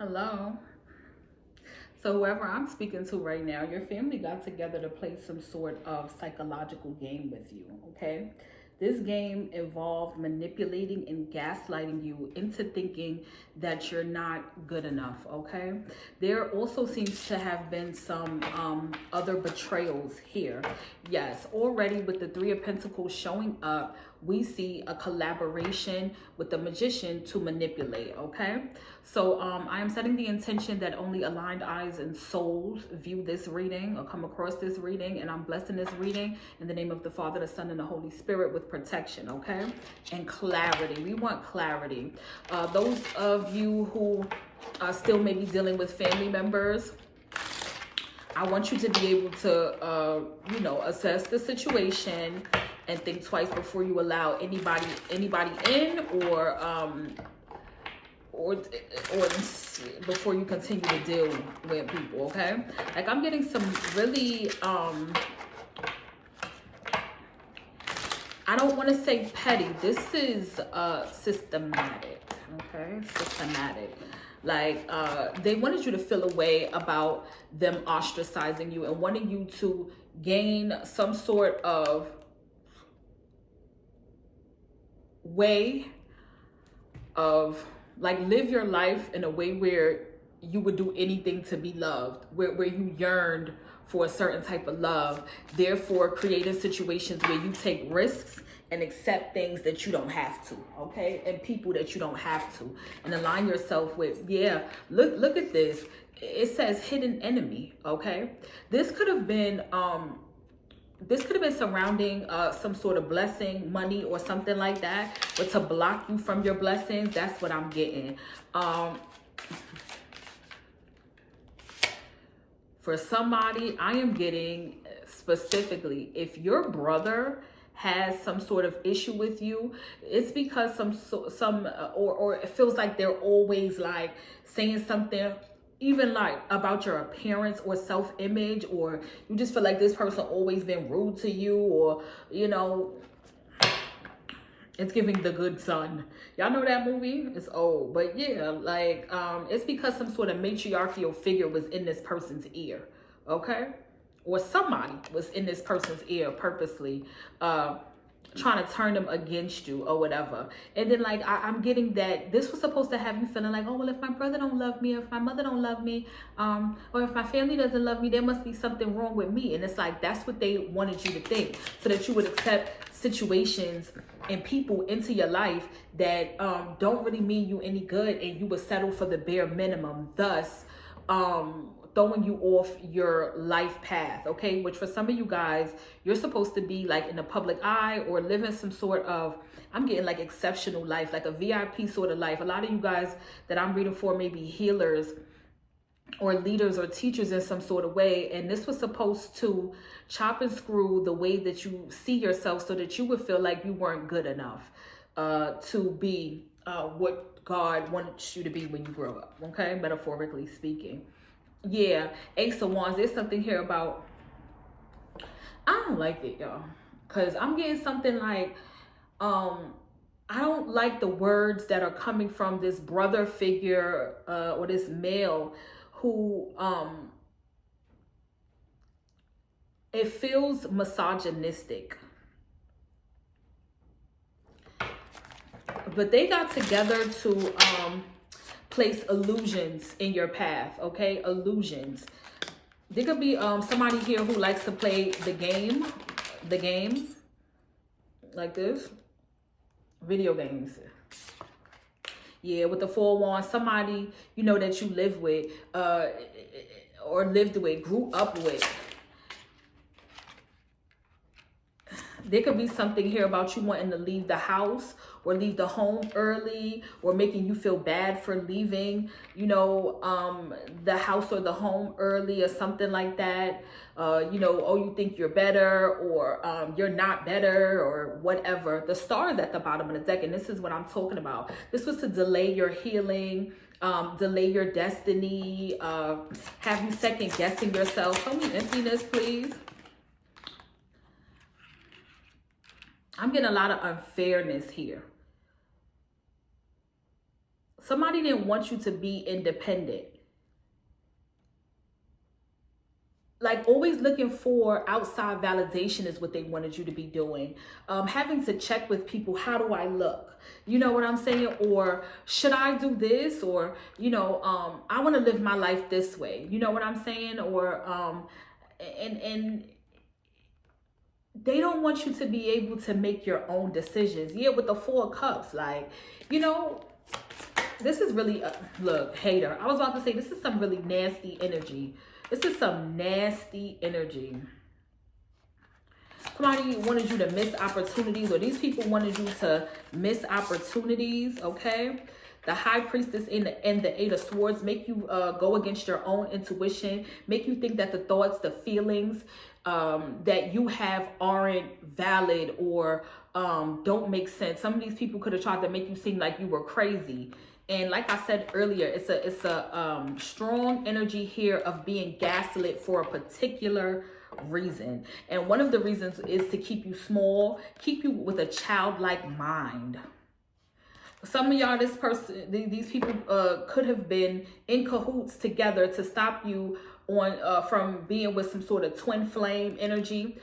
Hello. So whoever I'm speaking to right now, your family got together to play some sort of psychological game with you, okay? This game involved manipulating and gaslighting you into thinking that you're not good enough, okay? There also seems to have been some other betrayals here. Yes, already with the Three of Pentacles showing up, we see a collaboration with the magician to manipulate, okay? So I am setting the intention that only aligned eyes and souls view this reading or come across this reading, and I'm blessing this reading in the name of the Father, the Son, and the Holy Spirit with protection, okay? And clarity. We want clarity. Those of you who still may be dealing with family members, I want you to be able to, assess the situation and think twice before you allow anybody in, or before you continue to deal with people, okay? Like, I'm getting some really, I don't want to say petty. This is systematic, okay? Systematic. Like, they wanted you to feel a way about them ostracizing you and wanting you to gain some sort of way of, like, live your life in a way where you would do anything to be loved, where you yearned for a certain type of love, therefore creating situations where you take risks and accept things that you don't have to, okay? And people that you don't have to, and align yourself with, yeah, look at this. It says hidden enemy, okay? This could have been surrounding some sort of blessing, money, or something like that, but to block you from your blessings, that's what I'm getting. For somebody, I am getting specifically, if your brother has some sort of issue with you, it's because or it feels like they're always like saying something, even like about your appearance or self-image, or you just feel like this person always been rude to you, or it's giving The Good Son. Y'all know that movie? It's old. But yeah, like, it's because some sort of matriarchal figure was in this person's ear, okay? Or somebody was in this person's ear purposely, trying to turn them against you or whatever. And then, like, I'm getting that this was supposed to have you feeling like, oh, well, if my brother don't love me, if my mother don't love me, or if my family doesn't love me, there must be something wrong with me. And it's like, that's what they wanted you to think, so that you would accept situations and people into your life that don't really mean you any good, and you would settle for the bare minimum, thus throwing you off your life path, okay? Which for some of you guys, you're supposed to be like in the public eye or living some sort of, I'm getting like exceptional life, like a VIP sort of life. A lot of you guys that I'm reading for may be healers or leaders or teachers in some sort of way, and this was supposed to chop and screw the way that you see yourself, so that you would feel like you weren't good enough to be what God wanted you to be when you grow up, okay? Metaphorically speaking. Yeah, Ace of Wands. There's something here about, I don't like it, y'all, because I'm getting something like, I don't like the words that are coming from this brother figure, or this male who, it feels misogynistic. But they got together to place illusions in your path, okay? Illusions. There could be somebody here who likes to play the game like this, video games. Yeah, with the Four Wands, somebody that you live with, or lived with, grew up with. There could be something here about you wanting to leave the house or leave the home early, or making you feel bad for leaving, the house or the home early, or something like that. Oh, you think you're better, or you're not better, or whatever. The star is at the bottom of the deck, and this is what I'm talking about. This was to delay your healing, delay your destiny, have you second guessing yourself. Tell me emptiness, please. I'm getting a lot of unfairness here. Somebody didn't want you to be independent. Like, always looking for outside validation is what they wanted you to be doing. Having to check with people, how do I look? You know what I'm saying? Or should I do this? Or, I want to live my life this way. You know what I'm saying? Or, and they don't want you to be able to make your own decisions. Yeah, with the 4 of Cups, like, this is really, look, hater. I was about to say, this is some really nasty energy. This is some nasty energy. Somebody wanted you to miss opportunities, or these people wanted you to miss opportunities, okay? The High Priestess and the 8 of Swords make you go against your own intuition, make you think that the thoughts, the feelings that you have aren't valid or don't make sense. Some of these people could have tried to make you seem like you were crazy. And like I said earlier, it's a strong energy here of being gaslit for a particular reason. And one of the reasons is to keep you small, keep you with a childlike mind. Some of y'all, these people could have been in cahoots together to stop you from being with some sort of twin flame energy,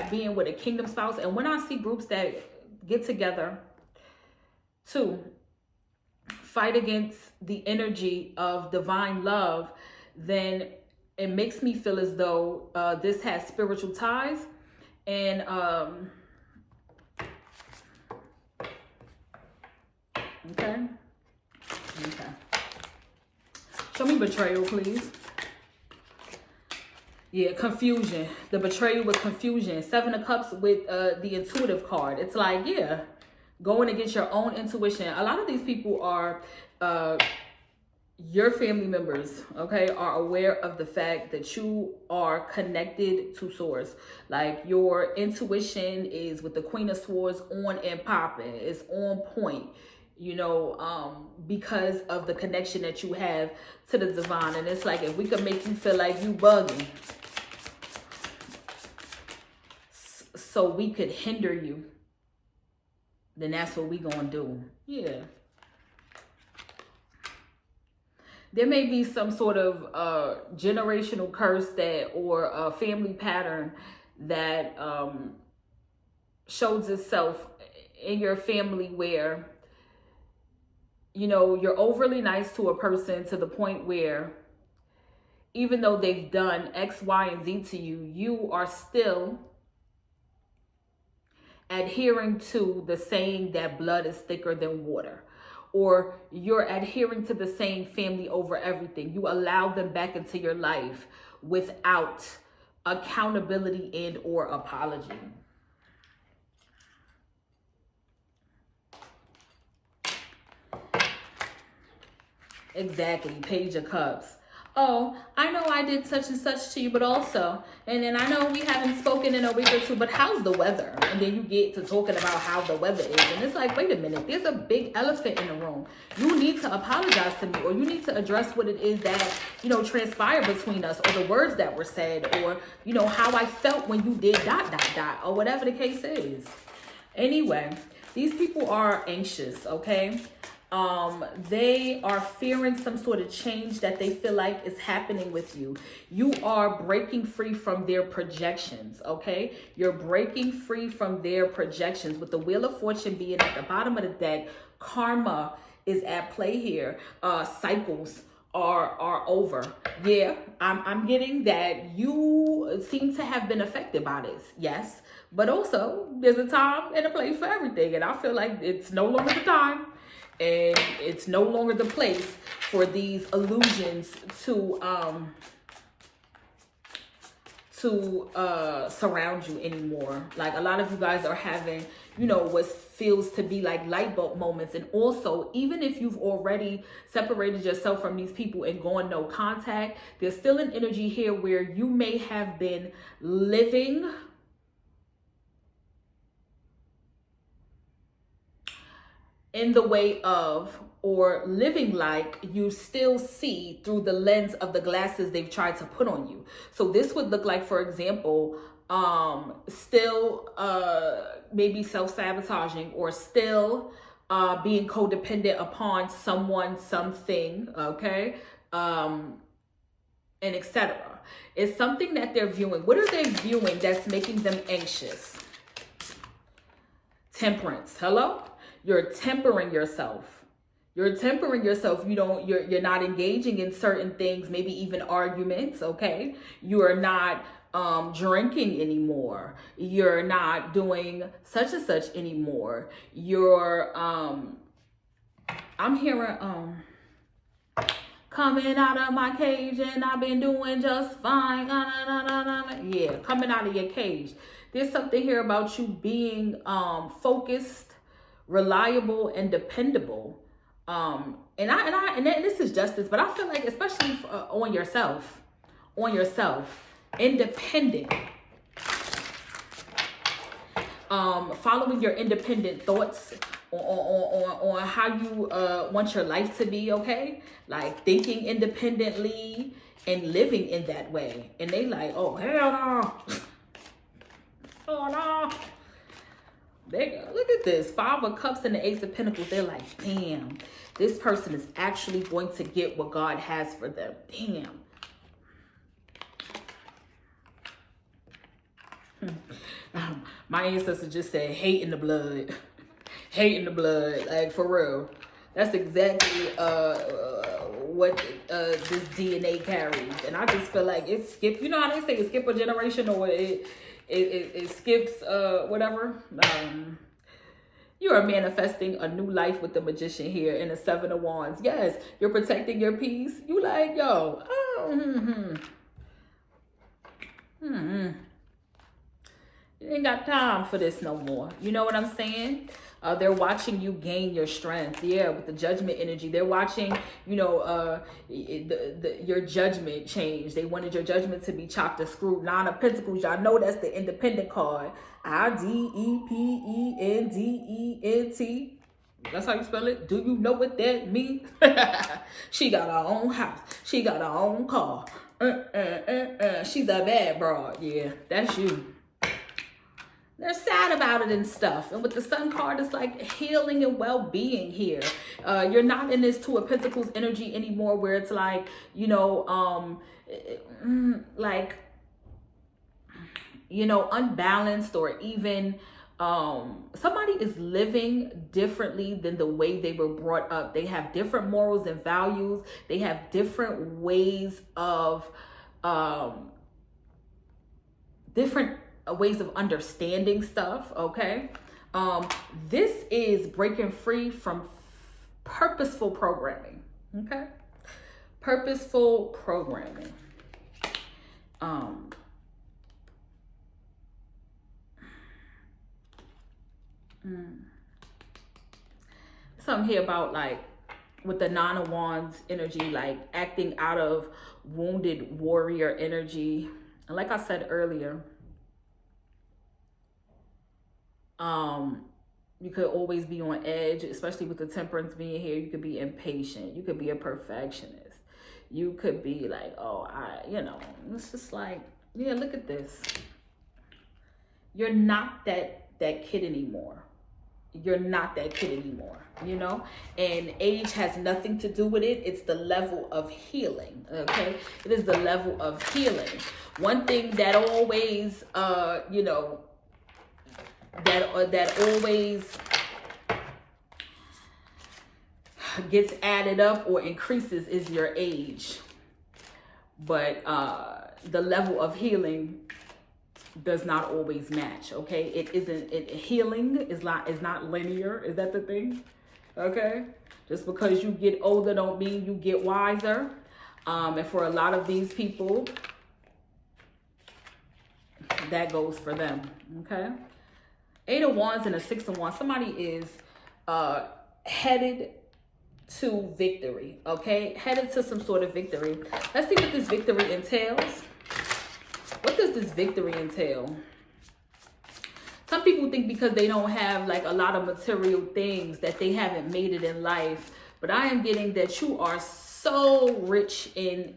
being with a kingdom spouse. And when I see groups that get together to fight against the energy of divine love, then it makes me feel as though this has spiritual ties. And okay. Show me betrayal, please. Yeah, confusion. The betrayal was confusion. 7 of Cups with the intuitive card. It's like, yeah, going against your own intuition. A lot of these people are your family members, okay, are aware of the fact that you are connected to source. Like, your intuition is with the Queen of Swords on and popping. It's on point, because of the connection that you have to the divine. And it's like, if we could make you feel like you bugging, so we could hinder you, then that's what we gonna do. Yeah. There may be some sort of generational curse or a family pattern that shows itself in your family where, you're overly nice to a person to the point where even though they've done X, Y, and Z to you, you are still adhering to the saying that blood is thicker than water. Or you're adhering to the same family over everything. You allow them back into your life without accountability and or apology. Exactly. Page of Cups. Oh, I know I did such and such to you, but also, and then I know we haven't spoken in a week or two, but how's the weather? And then you get to talking about how the weather is. And it's like, wait a minute, there's a big elephant in the room. You need to apologize to me, or you need to address what it is that, transpired between us, or the words that were said, or, how I felt when you did ... or whatever the case is. Anyway, these people are anxious, okay? They are fearing some sort of change that they feel like is happening with you. You are breaking free from their projections, okay? You're breaking free from their projections. With the Wheel of Fortune being at the bottom of the deck, karma is at play here. Cycles are over. Yeah, I'm getting that you seem to have been affected by this. Yes, but also there's a time and a place for everything. And I feel like it's no longer the time. And it's no longer the place for these illusions to surround you anymore. Like, a lot of you guys are having, what feels to be like light bulb moments. And also, even if you've already separated yourself from these people and gone no contact, there's still an energy here where you may have been living in the way of, or living like you still see through the lens of the glasses they've tried to put on you. So this would look like, for example, still maybe self-sabotaging, or still being codependent upon someone, something, okay, and etc. It's something that they're viewing. What are they viewing that's making them anxious? Temperance. Hello? You're tempering yourself. You're tempering yourself. You're not engaging in certain things, maybe even arguments, okay? You are not drinking anymore. You're not doing such and such anymore. You're I'm hearing coming out of my cage and I've been doing just fine. Yeah, coming out of your cage. There's something here about you being focused, reliable, and dependable. And this is justice, but I feel like especially on yourself, independent, following your independent thoughts on how you want your life to be, okay? Like thinking independently and living in that way. And they like, oh, hell no. Oh, no. Look at this. 5 of Cups and the Ace of Pentacles. They're like, damn, this person is actually going to get what God has for them. Damn. My ancestor just said hate in the blood. Hate in the blood. Like, for real. That's exactly what this DNA carries. And I just feel like it skipped. You know how they say it skip a generation, or it skips whatever. You are manifesting a new life with the Magician here in the 7 of Wands. Yes, you're protecting your peace. You like, yo, you ain't got time for this no more. You know what I'm saying? They're watching you gain your strength. Yeah, with the Judgment energy. They're watching, you know, your judgment change. They wanted your judgment to be chopped or screwed. 9 of Pentacles. Y'all know that's the independent card. IDEPENDENT. That's how you spell it. Do you know what that means? She got her own house. She got her own car. She's a bad broad. Yeah, that's you. They're sad about it and stuff. And with the Sun card, it's like healing and well-being here. You're not in this 2 of Pentacles energy anymore where it's like, you know, like, you know, unbalanced, or even somebody is living differently than the way they were brought up. They have different morals and values. They have different ways of, different ways of understanding stuff, okay? This is breaking free from purposeful programming, okay? Purposeful programming. Something here about, like, with the 9 of Wands energy, like acting out of wounded warrior energy. And like I said earlier, you could always be on edge, especially with the Temperance being here. You could be impatient. You could be a perfectionist. You could be like, oh, you know, it's just like, yeah, look at this. You're not that kid anymore. You're not that kid anymore, you know? And age has nothing to do with it. It's the level of healing, okay? It is the level of healing. One thing that always, you know, that always gets added up or increases is your age. But the level of healing does not always match, okay? Healing is not linear. Is that the thing? Okay? Just because you get older don't mean you get wiser. And for a lot of these people, that goes for them, okay? 8 of Wands and a 6 of Wands. Somebody is headed to victory, okay? Headed to some sort of victory. Let's see what this victory entails. What does this victory entail? Some people think because they don't have like a lot of material things that they haven't made it in life. But I am getting that you are so rich in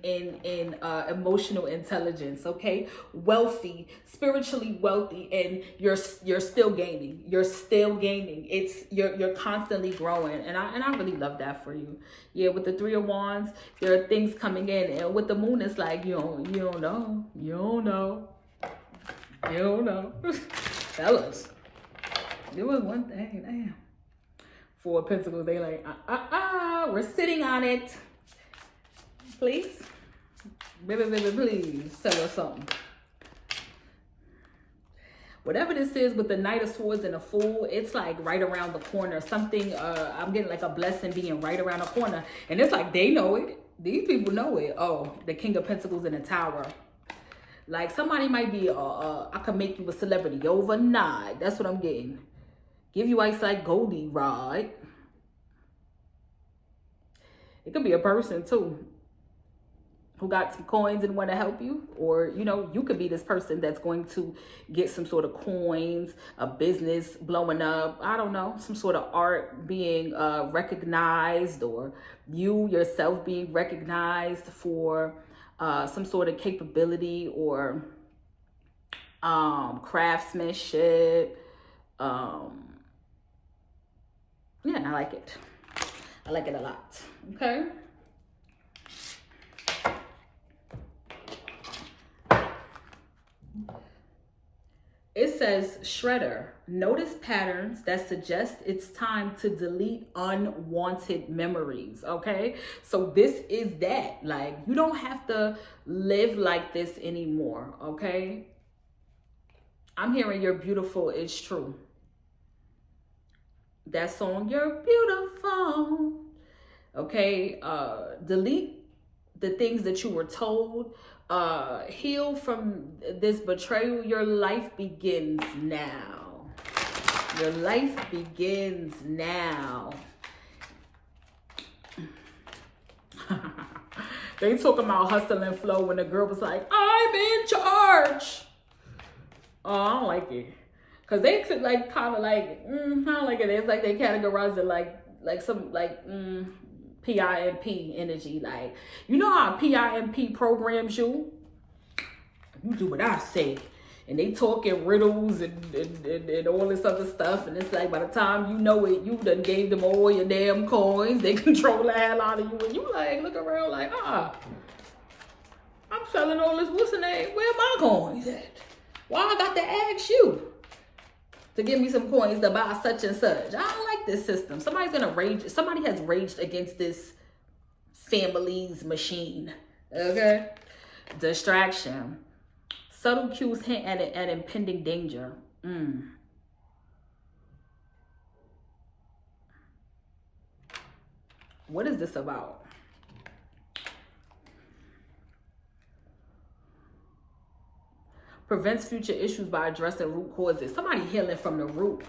emotional intelligence, okay? Wealthy, spiritually wealthy, and you're still gaining. You're still gaining. You're constantly growing, and I really love that for you. Yeah, with the Three of Wands, there are things coming in, and with the Moon, it's like you don't know. Fellas, there was one thing, damn. Four of Pentacles, they like, we're sitting on it. Please. Baby, please tell us something. Whatever this is with the Knight of Swords and the Fool, it's like right around the corner. Something, I'm getting like a blessing being right around the corner. And it's like they know it. These people know it. Oh, the King of Pentacles in the Tower. Like somebody might be, I could make you a celebrity overnight. That's what I'm getting. Give you ice like Goldie Rod. It could be a person too who got some coins and want to help you. Or, you know, you could be this person that's going to get some sort of coins, a business blowing up. I don't know, some sort of art being recognized, or you yourself being recognized for some sort of capability or craftsmanship. Yeah, I like it. I like it a lot. Okay. It says, Shredder, notice patterns that suggest it's time to delete unwanted memories. Okay. So this is that. Like, you don't have to live like this anymore. Okay. I'm hearing you're beautiful. It's true. That song, you're beautiful. Okay, delete the things that you were told. Heal from this betrayal. Your life begins now. Your life begins now. They talking about hustle and flow when the girl was like, I'm in charge. Oh, I don't like it. Cause they could like kind of like, I don't like it. It's like they categorize it like some like PIMP energy. Like, you know how PIMP programs you? You do what I say. And they talk in riddles and all this other stuff. And it's like by the time you know it, you done gave them all your damn coins. They control the hell out of you. And you like look around like, I'm selling all this, what's the name? Where my coins at? Why I got to ask you to give me some coins to buy such and such? I don't like this system. Somebody's gonna rage. Somebody has raged against this family's machine. Okay. Distraction. Subtle cues hint at impending danger. What is this about? Prevents future issues by addressing root causes. Somebody healing from the root.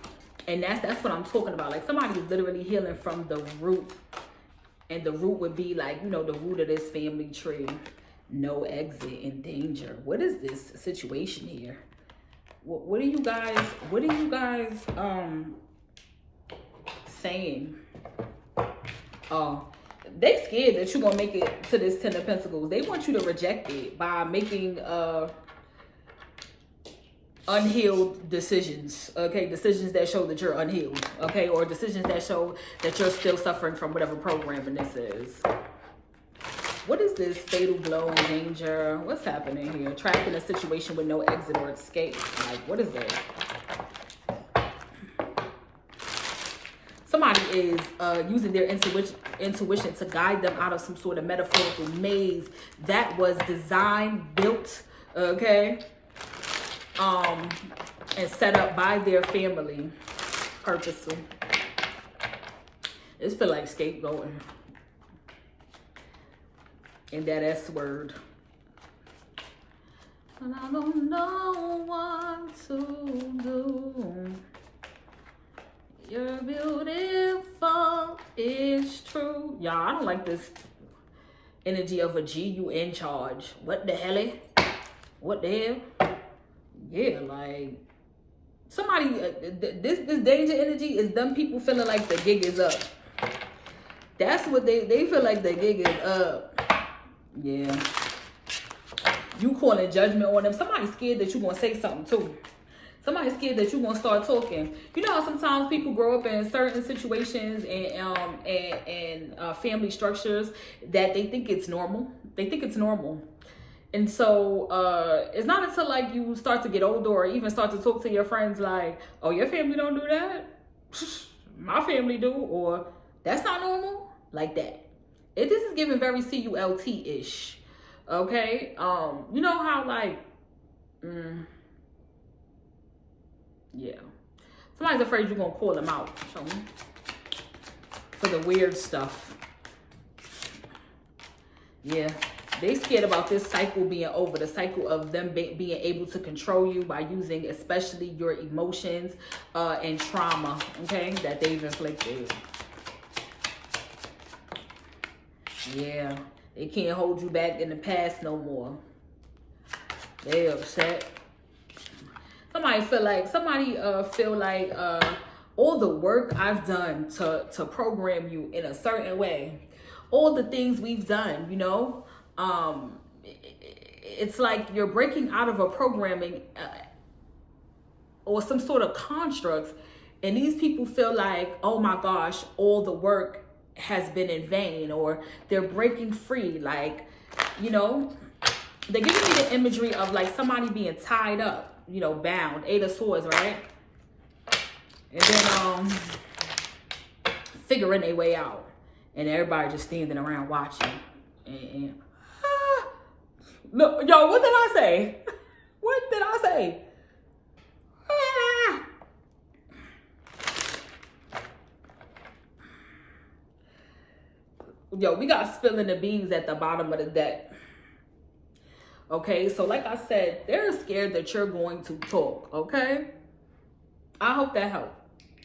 And that's what I'm talking about. Like somebody is literally healing from the root. And the root would be like, you know, the root of this family tree. No exit in danger. What is this situation here? What are you guys saying? Oh, they scared that you're gonna make it to this Ten of Pentacles. They want you to reject it by making unhealed decisions. Okay, decisions that show that you're unhealed. Okay, or decisions that show that you're still suffering from whatever programming this is. What is this? Fatal blow and danger. What's happening here? Trapped in a situation with no exit or escape. Like, what is this? Somebody is using their intuition to guide them out of some sort of metaphorical maze that was designed, built, okay, and set up by their family purposely. This feel like scapegoating. And that S word. And I don't know what to do. You're beautiful, it's true. Y'all, I don't like this energy of a G, you in charge. What the hell? What the hell? Yeah, like somebody, this danger energy is them people feeling like the gig is up. That's what they feel like the gig is up. Yeah. You calling judgment on them. Somebody's scared that you're going to say something too. Somebody's scared that you're going to start talking. You know how sometimes people grow up in certain situations and family structures that they think it's normal. They think it's normal. And so it's not until like you start to get older or even start to talk to your friends like, oh, your family don't do that? My family do. Or that's not normal. Like that. This is giving very CULT-ish. Okay? You know how like... yeah. Somebody's afraid you're going to call them out. So, for the weird stuff. Yeah. They scared about this cycle being over. The cycle of them being able to control you by using especially your emotions and trauma. Okay? That they've inflicted. Yeah. They can't hold you back in the past no more. They upset. Somebody feel like all the work I've done to program you in a certain way, all the things we've done, you know, it's like you're breaking out of a programming or some sort of constructs, and these people feel like, oh my gosh, all the work has been in vain, or they're breaking free. Like, you know, they're giving me the imagery of like somebody being tied up, you know, bound, 8 of Swords, right? And then figuring their way out, and everybody just standing around watching. And look, yo, what did I say? What did I say? Yo, we got spilling the beans at the bottom of the deck. Okay, so like I said, they're scared that you're going to talk, okay? I hope that helped.